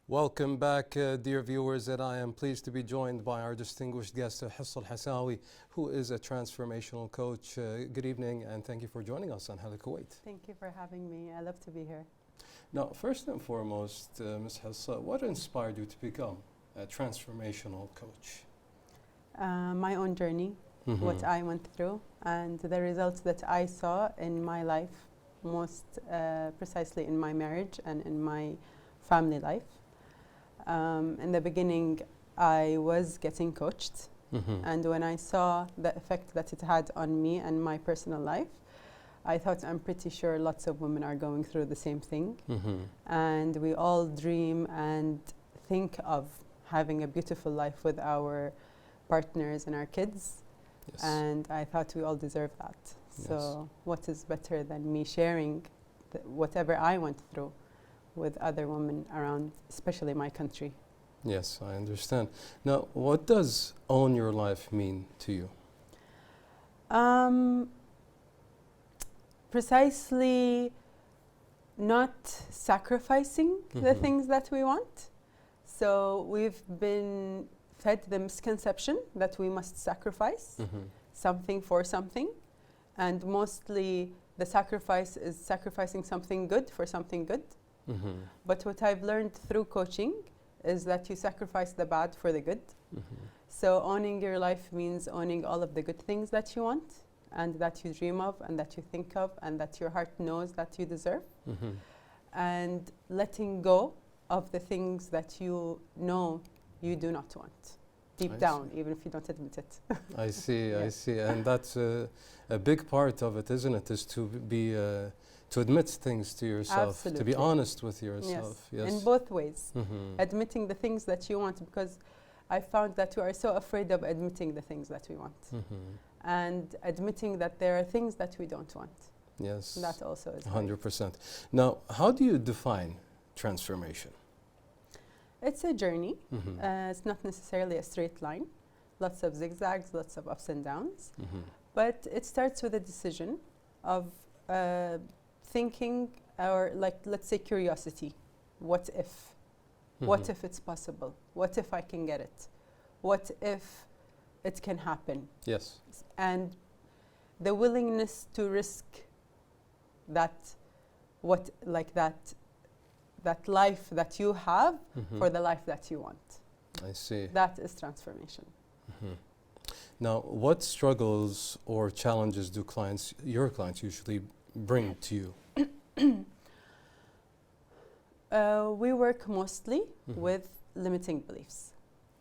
Welcome back, dear viewers, and I am pleased to be joined by our distinguished guest, Hussa Al Hassawi, who is a transformational coach. Good evening, and thank you for joining us on Hala Kuwait. Thank you for having me. I love to be here. Now, first and foremost, Ms. Hussa, what inspired you to become a transformational coach? My own journey, what I went through, and the results that I saw in my life, most precisely in my marriage and in my family life. In the beginning, I was getting coached, and when I saw the effect that it had on me and my personal life, I thought, I'm pretty sure lots of women are going through the same thing. And we all dream and think of having a beautiful life with our partners and our kids. Yes. And I thought we all deserve that. Yes. So what is better than me sharing whatever I went through with other women around, especially my country. Yes, I understand. Now, what does own your life mean to you? Precisely not sacrificing the things that we want. So we've been fed the misconception that we must sacrifice something for something, and mostly the sacrifice is sacrificing something good for something good. But what I've learned through coaching is that you sacrifice the bad for the good. So owning your life means owning all of the good things that you want and that you dream of and that you think of and that your heart knows that you deserve. And letting go of the things that you know you do not want deep down, even if you don't admit it. I see, Yeah. I see. And that's a big part of it, isn't it? Is to be to admit things to yourself, Absolutely. to be honest with yourself. Yes, in both ways. Admitting the things that you want, because I found that we are so afraid of admitting the things that we want. And admitting that there are things that we don't want. Yes. That also is 100%. Now, how do you define transformation? It's a journey. It's not necessarily a straight line. Lots of zigzags, lots of ups and downs. But it starts with a decision of thinking, or like, let's say curiosity. What if? What if it's possible? What if I can get it? What if it can happen? Yes. And the willingness to risk that, that life that you have for the life that you want. I see. That is transformation. Now, what struggles or challenges do your clients usually bring to you? We work mostly with limiting beliefs.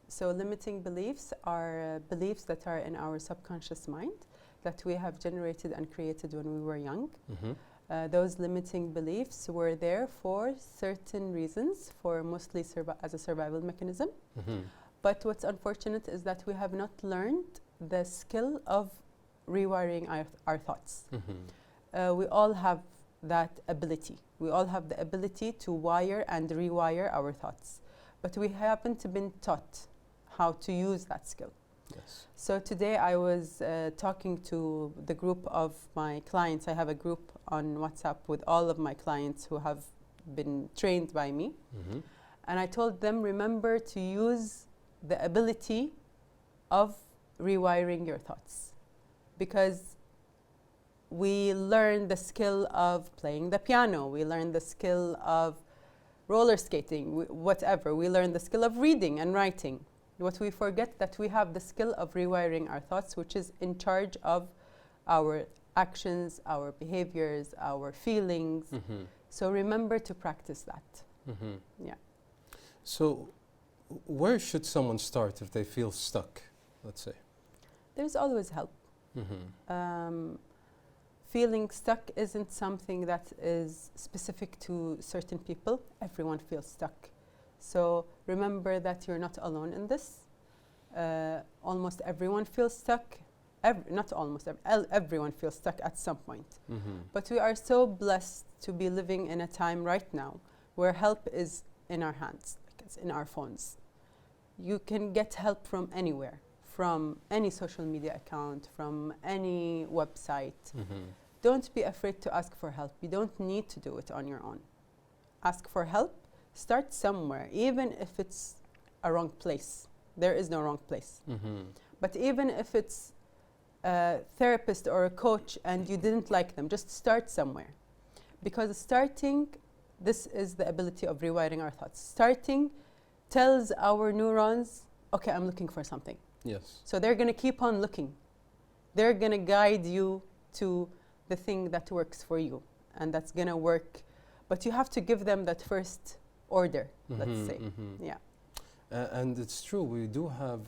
So limiting beliefs are beliefs that are in our subconscious mind that we have generated and created when we were young. Those limiting beliefs were there for certain reasons, for mostly as a survival mechanism. But what's unfortunate is that we have not learned the skill of rewiring our thoughts. We all have that ability. We all have the ability to wire and rewire our thoughts. But we haven't been taught how to use that skill. Yes. So today I was talking to the group of my clients. I have a group on WhatsApp with all of my clients who have been trained by me. And I told them, remember to use the ability of rewiring your thoughts. Because we learn the skill of playing the piano. We learn the skill of roller skating, whatever. We learn the skill of reading and writing. What we forget that we have the skill of rewiring our thoughts, which is in charge of our actions, our behaviors, our feelings. So remember to practice that. Yeah. So where should someone start if they feel stuck, let's say? There's always help. Feeling stuck isn't something that is specific to certain people. Everyone feels stuck. So remember that you're not alone in this. Almost everyone feels stuck. Not almost, everyone feels stuck at some point. But we are so blessed to be living in a time right now where help is in our hands, like it's in our phones. You can get help from anywhere, from any social media account, from any website. Don't be afraid to ask for help. You don't need to do it on your own. Ask for help start somewhere, even if it's a wrong place. There is no wrong place. But even if it's a therapist or a coach and you didn't like them, just start somewhere. Because starting, this is the ability of rewiring our thoughts. Starting tells our neurons, okay, I'm looking for something. Yes. So they're going to keep on looking. They're going to guide you to the thing that works for you and that's going to work. But you have to give them that first order, let's say. Yeah. And it's true, we do have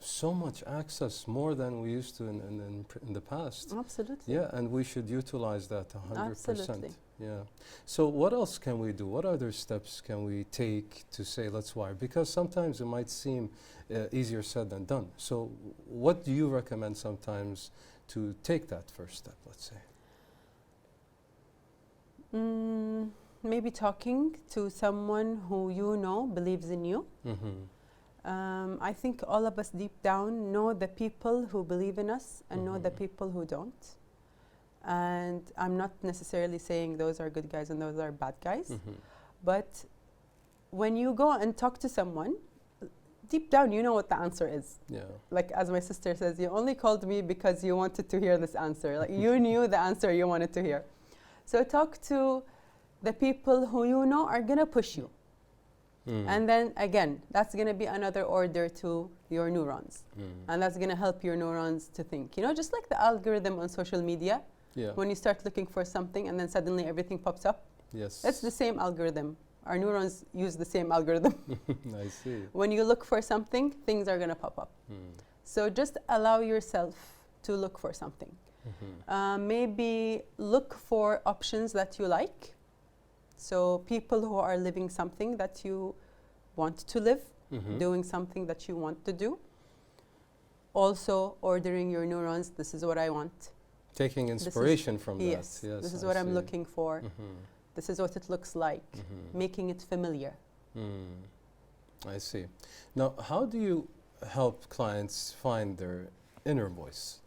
so much access, more than we used to in the past. Absolutely. Yeah, and we should utilize that 100%. Absolutely. Yeah. So what else can we do? What other steps can we take to say let's wire? Because sometimes it might seem easier said than done. So what do you recommend sometimes to take that first step, let's say? Maybe talking to someone who you know believes in you. I think all of us deep down know the people who believe in us and know the people who don't. And I'm not necessarily saying those are good guys and those are bad guys. But when you go and talk to someone, deep down you know what the answer is. Yeah. Like as my sister says, you only called me because you wanted to hear this answer. Like you knew the answer you wanted to hear. So talk to the people who you know are going to push you. And then again, that's going to be another order to your neurons. And that's going to help your neurons to think. You know, just like the algorithm on social media, when you start looking for something and then suddenly everything pops up. Yes. It's the same algorithm. Our neurons use the same algorithm. I see. When you look for something, things are going to pop up. So just allow yourself to look for something. Maybe look for options that you like. So people who are living something that you want to live, doing something that you want to do. Also ordering your neurons, this is what I want. Taking inspiration from that. Yes, this is what I'm looking for. This is what it looks like. Making it familiar. I see. Now, how do you help clients find their inner voice?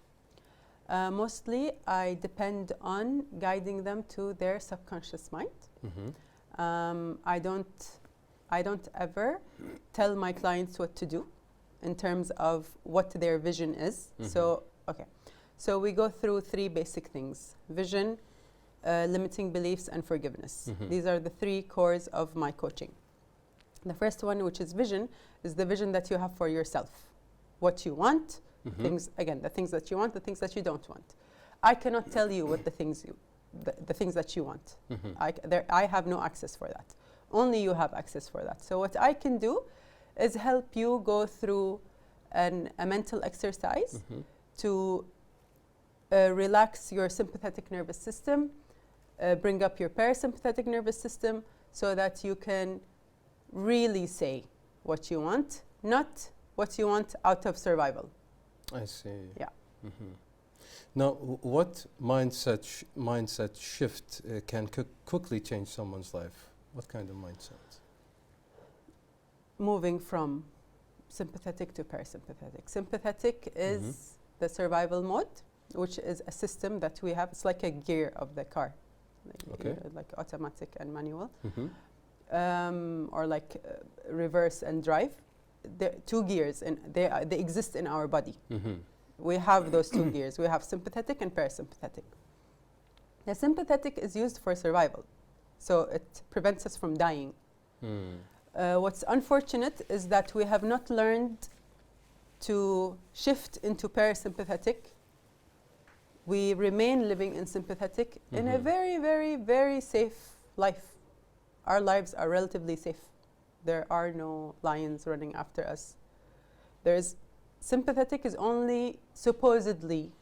Mostly, I depend on guiding them to their subconscious mind. I don't ever tell my clients what to do in terms of what their vision is. So we go through three basic things: vision, limiting beliefs, and forgiveness. These are the three cores of my coaching. The first one, which is vision, is the vision that you have for yourself. What you want, the things that you want, the things that you don't want. I cannot tell you what the things that you want. I have no access for that. Only you have access for that. So what I can do is help you go through a mental exercise to relax your sympathetic nervous system, bring up your parasympathetic nervous system so that you can really say what you want, not what you want out of survival. I see. Yeah. Now, what mindset shift can quickly change someone's life? What kind of mindset? Moving from sympathetic to parasympathetic. Sympathetic is the survival mode, which is a system that we have. It's like a gear of the car, like automatic and manual, or like reverse and drive. There are two gears, and they exist in our body. We have those two gears. We have sympathetic and parasympathetic. The sympathetic is used for survival, so it prevents us from dying. What's unfortunate is that we have not learned to shift into parasympathetic. We remain living in sympathetic in a very, very, very safe life. Our lives are relatively safe. There are no lions running after us. Sympathetic is only supposedly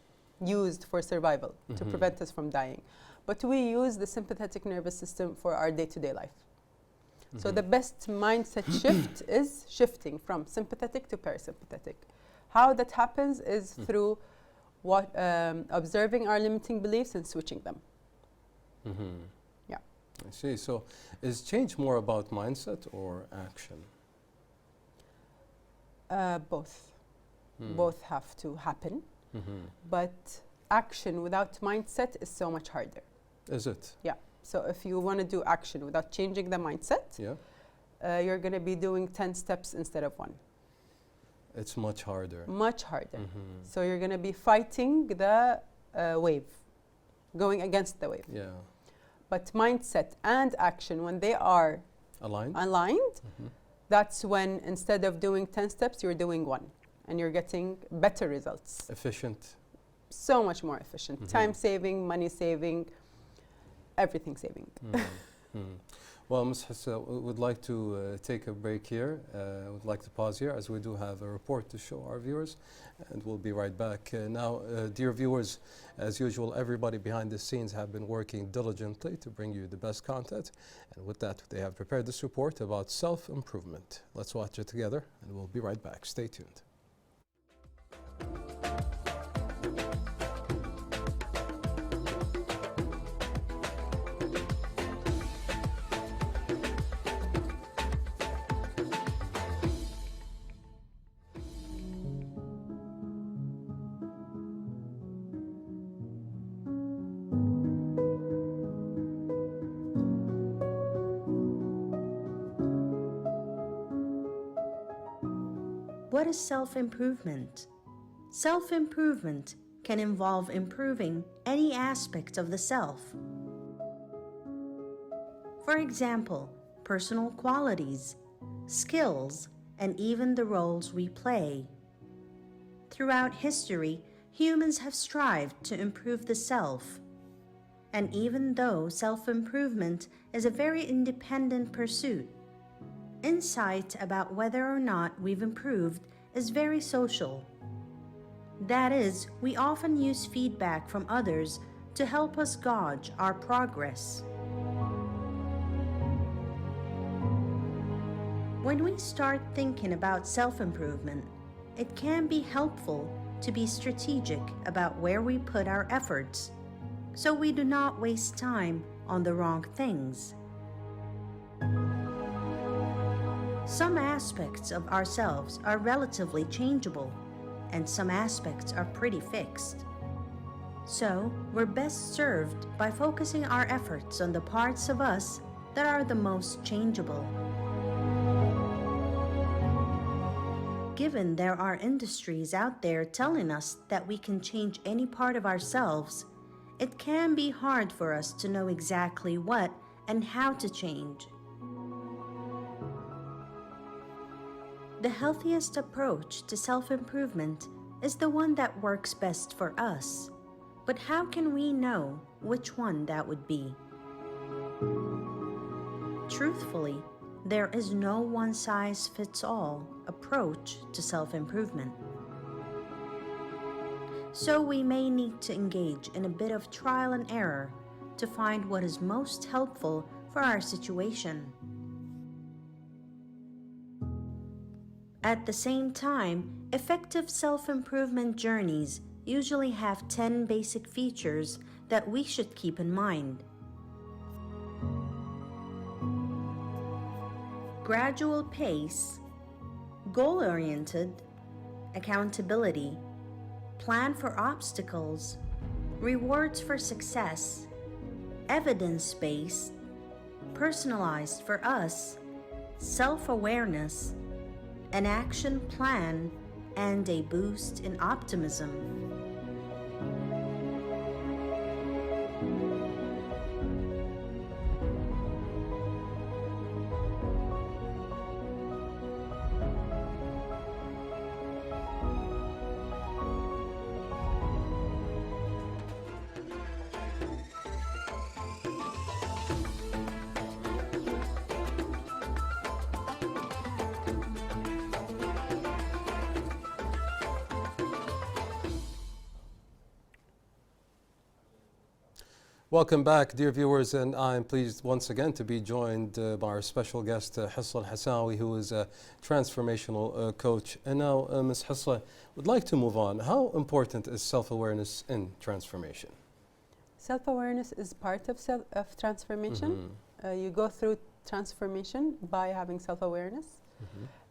used for survival to prevent us from dying. But we use the sympathetic nervous system for our day-to-day life. So the best mindset shift is shifting from sympathetic to parasympathetic. How that happens is through observing our limiting beliefs and switching them. Yeah. I see. So is change more about mindset or action? Both. Both have to happen. But action without mindset is so much harder. Is it? Yeah. So if you want to do action without changing the mindset, you're going to be doing 10 steps instead of one. It's much harder. Much harder. So you're going to be fighting the wave, going against the wave. Yeah. But mindset and action, when they are aligned, that's when instead of doing 10 steps, you're doing one. And you're getting better results. Efficient. So much more efficient. Time saving, money saving, everything saving. Well, Ms. Hussa, we would like to take a break here. We'd like to pause here as we do have a report to show our viewers, and we'll be right back. Now, dear viewers, as usual, everybody behind the scenes have been working diligently to bring you the best content. And with that, they have prepared this report about self-improvement. Let's watch it together, and we'll be right back. Stay tuned. What is self-improvement? Self-improvement can involve improving any aspect of the self. For example, personal qualities, skills, and even the roles we play. Throughout history, humans have strived to improve the self. And even though self-improvement is a very independent pursuit, insight about whether or not we've improved is very social. That is, we often use feedback from others to help us gauge our progress. When we start thinking about self-improvement, it can be helpful to be strategic about where we put our efforts, so we do not waste time on the wrong things. Some aspects of ourselves are relatively changeable, and some aspects are pretty fixed. So, we're best served by focusing our efforts on the parts of us that are the most changeable. Given there are industries out there telling us that we can change any part of ourselves, it can be hard for us to know exactly what and how to change. The healthiest approach to self-improvement is the one that works best for us. But how can we know which one that would be? Truthfully, there is no one-size-fits-all approach to self-improvement. So we may need to engage in a bit of trial and error to find what is most helpful for our situation. At the same time, effective self-improvement journeys usually have 10 basic features that we should keep in mind. Gradual pace, goal-oriented, accountability, plan for obstacles, rewards for success, evidence-based, personalized for us, self-awareness, an action plan, and a boost in optimism. Welcome back, dear viewers, and I'm pleased once again to be joined by our special guest, Hussa Al Hassawi, who is a transformational coach. And now, Ms. Hussa, would like to move on. How important is self-awareness in transformation? Self-awareness is part of transformation. You go through transformation by having self-awareness.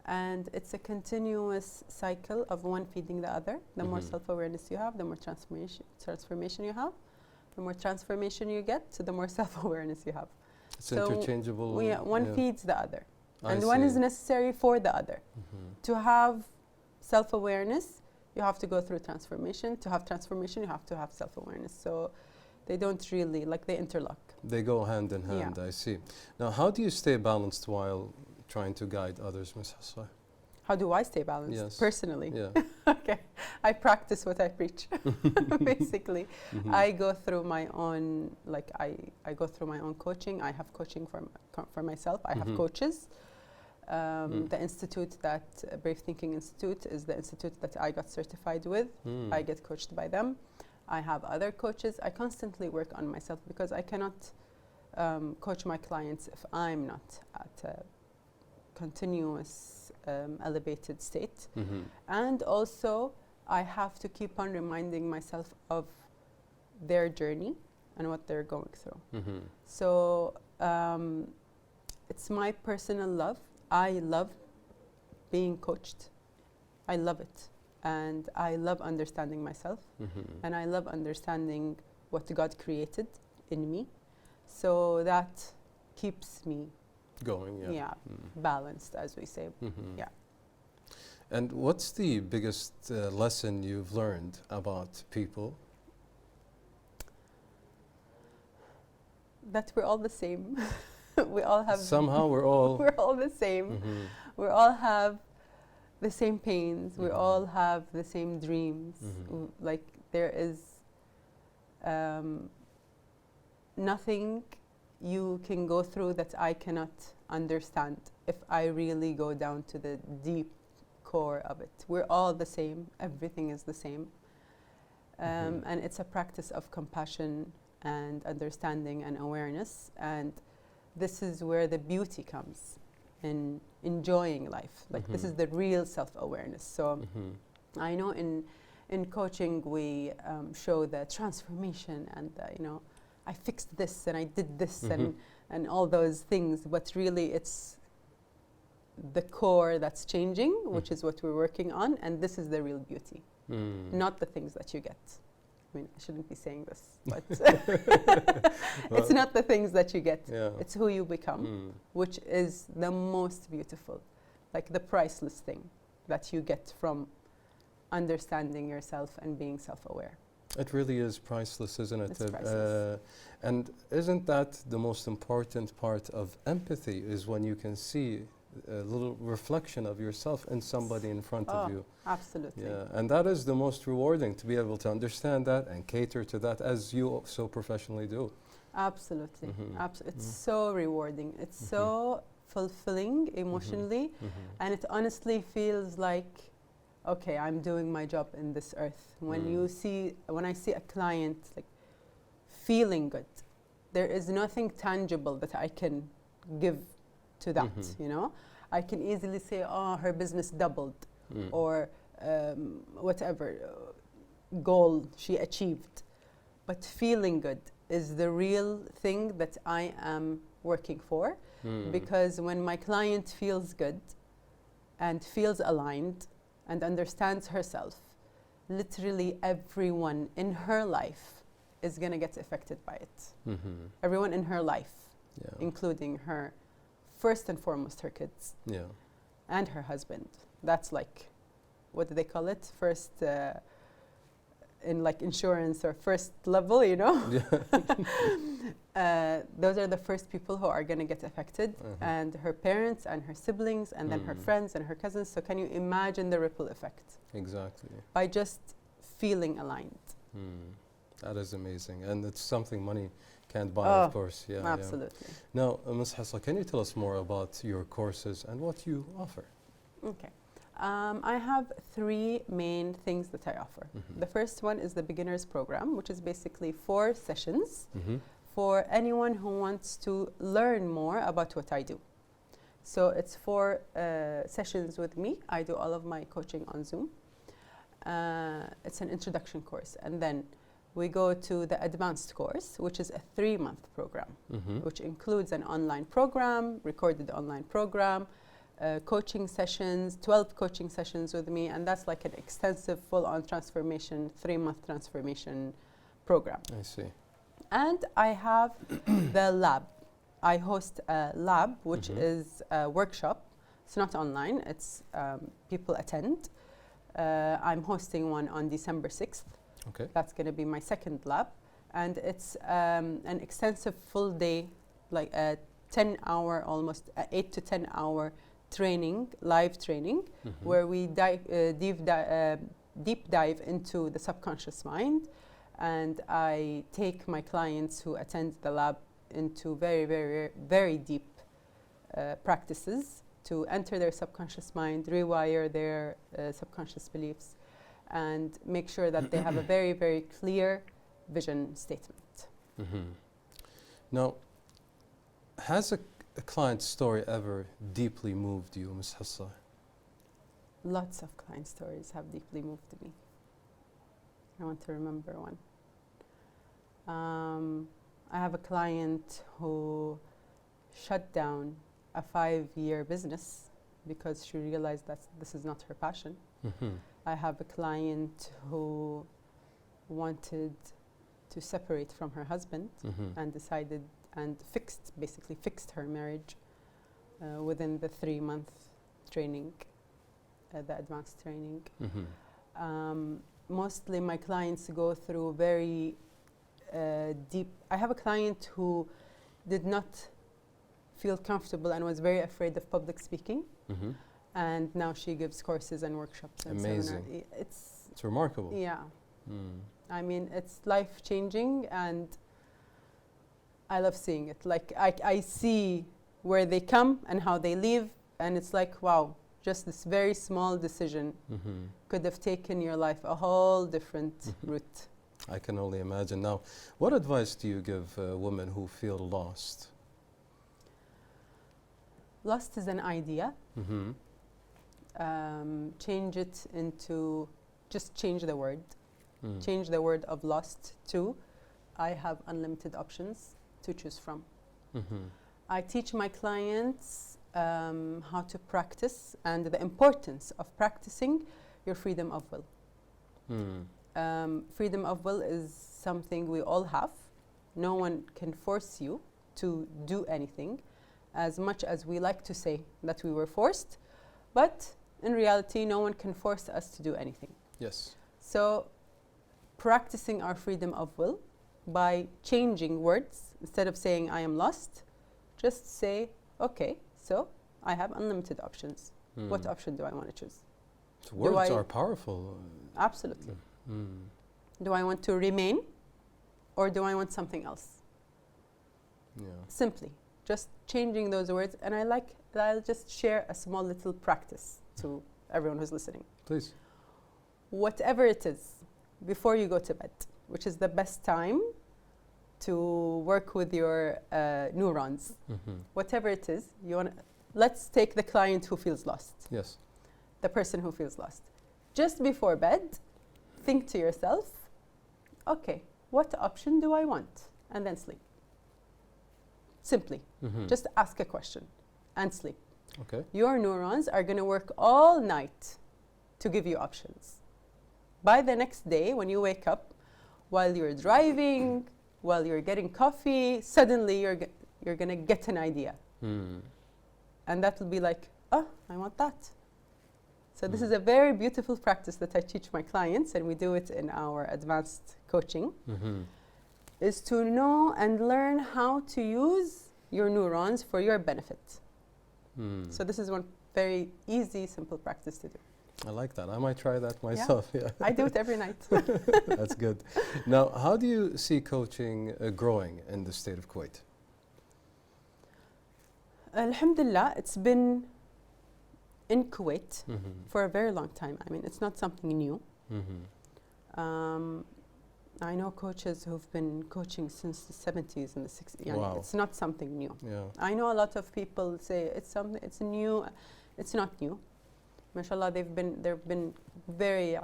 And it's a continuous cycle of one feeding the other. The more self-awareness you have, the more transformation you have. The more transformation you get, the more self-awareness you have. It's So interchangeable. one feeds the other. I And one is see. necessary for the other. Mhm. To have self-awareness, you have to go through transformation. To have transformation, you have to have self-awareness. So they don't really, like, they interlock. They go hand in hand, I see. Now, how do you stay balanced while trying to guide others, Ms. Hussa? How do I stay balanced? Yes. Personally? Yeah. Okay. I practice what I preach, basically. Mhm. I go through my own, like, I go through my own coaching. I have coaching for myself. I have Mhm. coaches. Mm. The institute that, Brave Thinking Institute, is the institute that I got certified with. Mm. I get coached by them. I have other coaches. I constantly work on myself because I cannot coach my clients if I'm not at a continuous elevated state. Mhm. And also, I have to keep on reminding myself of their journey and what they're going through. Mhm. So it's my personal love. I love being coached. I love it. And I love understanding myself. Mhm. And I love understanding what God created in me. So that keeps me Going, yeah. Mm. balanced, as we say. Mhm. Yeah. And what's the biggest lesson you've learned about people? That we're all the same. We all have Somehow we're all. we're all the same. Mhm. We all have the same pains. We Mhm. all have the same dreams. Mhm. Like, there is nothing you can go through that I cannot understand if I really go down to the deep core of it. We're all the same. Everything is the same. Mhm. And it's a practice of compassion and understanding and awareness. And this is where the beauty comes in enjoying life. Like, this is Mhm. the real self-awareness. So Mhm. I know in coaching we show the transformation and I fixed this and I did this Mhm. and all those things, but really it's the core that's changing, which is what we're working on, and this is the real beauty, Mm. not the things that you get. I mean, I shouldn't be saying this, but Well, it's not the things that you get. Yeah. It's who you become, Mm. which is the most beautiful, like the priceless thing that you get from understanding yourself and being self-aware. It really is priceless, isn't it? It's priceless. And isn't that the most important part of empathy, is when you can see a little reflection of yourself in somebody in front Oh, of you. Absolutely. Yeah, and that is the most rewarding, to be able to understand that and cater to that as you so professionally do. Absolutely. Mhm. It's Mhm. so rewarding. It's Mhm. so fulfilling emotionally. Mhm. And it honestly feels like, okay, I'm doing my job in this earth. When I see a client like feeling good, there is nothing tangible that I can give to that, Mhm. I can easily say, oh, her business doubled, Mm. or whatever goal she achieved. But feeling good is the real thing that I am working for, Mm. because when my client feels good and feels aligned and understands herself, literally everyone in her life is going to get affected by it. Mhm. Everyone in her life, Yeah. including her, first and foremost, her kids Yeah. and her husband. That's like, what do they call it? First, in like insurance, or first level, Yeah. Those are the first people who are going to get affected, Uh-huh. and her parents and her siblings and then her friends and her cousins. So can you imagine the ripple effect Exactly. by just feeling aligned? Mm. That is amazing, and it's something money can't buy, Oh, of course. Yeah. Absolutely. Yeah. Now, Ms. Hussa, can you tell us more about your courses and what you offer? Okay. I have 3 main things that I offer. Mhm. The first one is the beginners program, which is basically 4 sessions Mhm. for anyone who wants to learn more about what I do. So it's 4 sessions with me. I do all of my coaching on Zoom. It's an introduction course. And then we go to the advanced course, which is a 3-month program, Mhm. which includes an online program, recorded online program, coaching sessions, 12 coaching sessions with me. And that's like an extensive full-on transformation, 3-month transformation program. I see. And I have the lab. I host a lab, which is a workshop. It's not online, it's people attend. I'm hosting one on December 6th. Okay. That's going to be my second lab. And it's an extensive full day, like a 10-hour, almost 8 to 10 hour training, live training, where we deep dive into the subconscious mind. And I take my clients who attend the lab into very, very, very deep practices to enter their subconscious mind, rewire their subconscious beliefs, and make sure that they have a very, very clear vision statement. Now, has a client story ever deeply moved you, Ms. Hussa? Lots of client stories have deeply moved me. I want to remember one. I have a client who shut down a 5-year business because she realized that this is not her passion. I have a client who wanted to separate from her husband and decided and basically fixed her marriage within the 3-month training, the advanced training. Mostly my clients go through very deep. I have a client who did not feel comfortable and was very afraid of public speaking. And now she gives courses and workshops and Amazing. seminars. It's remarkable. Yeah. I mean, it's life-changing, and I love seeing it. Like, I see where they come and how they leave, and it's like, wow, just this very small decision could have taken your life a whole different route. I can only imagine. Now, what advice do you give women who feel lost? Lost is an idea. Change it into, just change the word. Change the word of lost to, I have unlimited options to choose from. I teach my clients how to practice and the importance of practicing your freedom of will. Freedom of will is something we all have. No one can force you to do anything, as much as we like to say that we were forced, but in reality, no one can force us to do anything. Yes. So, practicing our freedom of will by changing words, instead of saying I am lost, just say, okay, so I have unlimited options. What option do I want to choose? So words are powerful. Absolutely. Do I want to remain, or do I want something else? Yeah. Simply, just changing those words. And I'll just share a small little practice to everyone who's listening. Please. Whatever it is, before you go to bed, which is the best time to work with your neurons. Whatever it is, let's take the client who feels lost. Yes. The person who feels lost. Just before bed, think to yourself, okay, what option do I want? And then sleep. Simply, just ask a question and sleep. Okay. Your neurons are going to work all night to give you options. By the next day, when you wake up, while you're driving, while you're getting coffee, suddenly you're going to get an idea. And that will be like, oh, I want that. So this is a very beautiful practice that I teach my clients, and we do it in our advanced coaching, is to know and learn how to use your neurons for your benefit. So this is one very easy, simple practice to do. I like that. I might try that myself. Yeah. I do it every night. That's good. Now, how do you see coaching growing in the state of Kuwait? Alhamdulillah, it's been in Kuwait for a very long time. I mean, it's not something new. I know coaches who've been coaching since the 70s and the 60s. Wow. It's not something new. Yeah. I know a lot of people say it's new. It's not new. MashaAllah, there have been very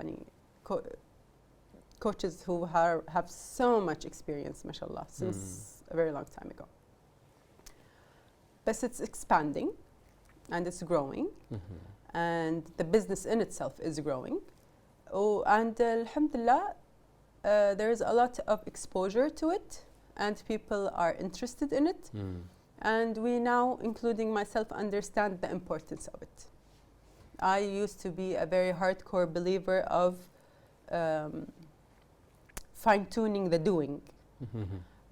coaches who have so much experience, MashaAllah, since a very long time ago. But it's expanding and it's growing, and the business in itself is growing. Oh, and alhamdulillah, there is a lot of exposure to it, and people are interested in it. And we now, including myself, understand the importance of it. I used to be a very hardcore believer of fine-tuning the doing,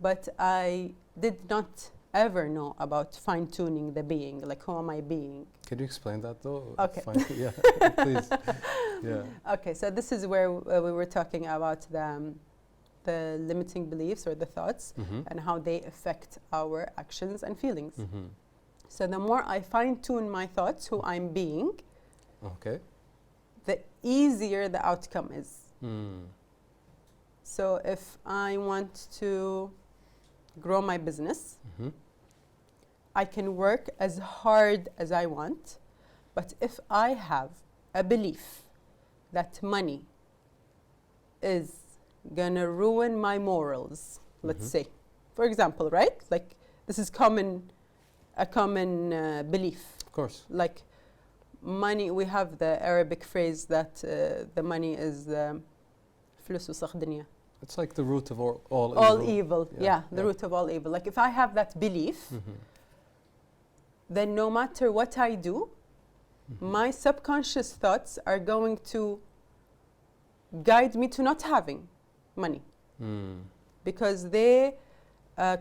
but I did not ever know about fine-tuning the being, like who am I being? Can you explain that though? Okay. Yeah, please. Yeah. Okay, so this is where we were talking about the limiting beliefs or the thoughts and how they affect our actions and feelings. So the more I fine-tune my thoughts, who I'm being, Okay. the easier the outcome is. So if I want to grow my business, I can work as hard as I want, but if I have a belief that money is gonna ruin my morals, let's say, for example, right? Like this is a common belief. Of course. Like money, we have the Arabic phrase that the money is فلوس وسخ دنيا. It's like the root of all evil. All evil, yeah, the root of all evil. Like if I have that belief, then no matter what I do, my subconscious thoughts are going to guide me to not having money because they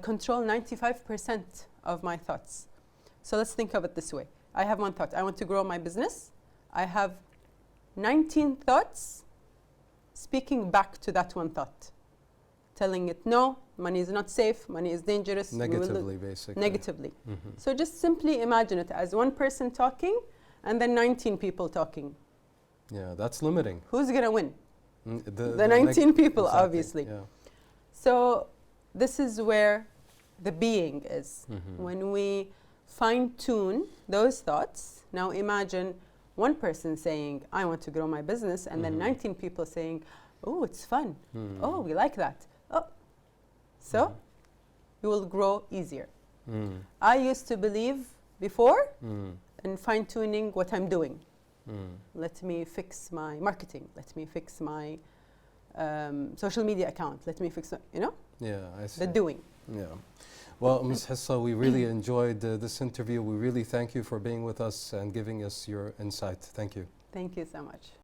control 95% of my thoughts. So let's think of it this way. I have one thought. I want to grow my business. I have 19 thoughts speaking back to that one thought, telling it, no, money is not safe, money is dangerous. Negatively, basically. Negatively. So just simply imagine it as one person talking and then 19 people talking. Yeah, that's limiting. Who's going to win? The 19 people, exactly, obviously. Yeah. So this is where the being is. When we fine-tune those thoughts, now imagine one person saying, I want to grow my business, and then 19 people saying, oh, it's fun. Oh, we like that. Oh, so you will grow easier. I used to believe before in fine-tuning what I'm doing. Let me fix my marketing. Let me fix my social media account. Let me fix, Yeah, I see. the doing. Yeah. Well, Ms. Hussa, we really enjoyed this interview. We really thank you for being with us and giving us your insight. Thank you. Thank you so much.